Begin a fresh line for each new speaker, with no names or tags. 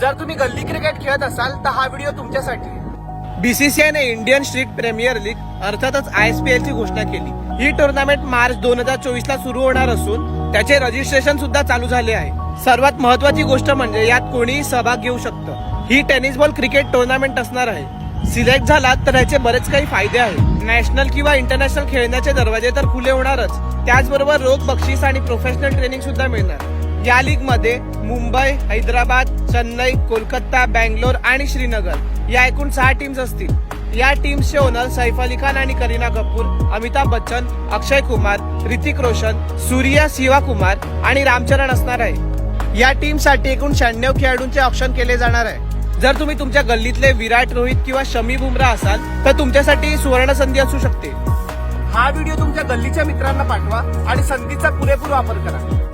जर तुम्ही गल्ली क्रिकेट खेळत असाल तर हा व्हिडिओ तुमच्यासाठी. बीसीसीआयने इंडियन स्ट्रीट प्रीमियर लीग अर्थातच ISPL ची घोषणा केली. ही टुर्नामेंट मार्च 2024 ला सुरू होणार असून त्याचे रजिस्ट्रेशन सुद्धा चालू झाले आहे. सर्वात महत्वाची गोष्ट म्हणजे यात कोणीही सहभाग घेऊ शकतं. ही टेनिस बॉल क्रिकेट टुर्नामेंट असणार आहे. सिलेक्ट झालात तर याचे बरेच काही फायदे आहेत. नॅशनल किंवा इंटरनॅशनल खेळण्याचे दरवाजे तर खुले होणारच, त्याचबरोबर रोख बक्षीस आणि प्रोफेशनल ट्रेनिंग सुद्धा मिळणार. या लीग मध्ये मुंबई, हैदराबाद, चेन्नई, कोलकाता, बँगलोर आणि श्रीनगर या एकूण 6 टीम्स असतील. या टीम्सचे ओनर सैफ अली खान आणि करीना कपूर, अमिताभ बच्चन, अक्षय कुमार, ऋतिक रोशन, सूर्या सिवा कुमार आणि रामचरण असणार आहे. या टीमसाठी एकूण 96 खेळाडूंचे ऑप्शन केले जाणार आहे. जर तुम्ही तुमच्या गल्लीतले विराट, रोहित किंवा शमी बुमराह असाल तर तुमच्यासाठी सुवर्ण संधी असू शकते. हा व्हिडिओ तुमच्या गल्लीच्या मित्रांना पाठवा आणि संधीचा पुरेपूर वापर करा.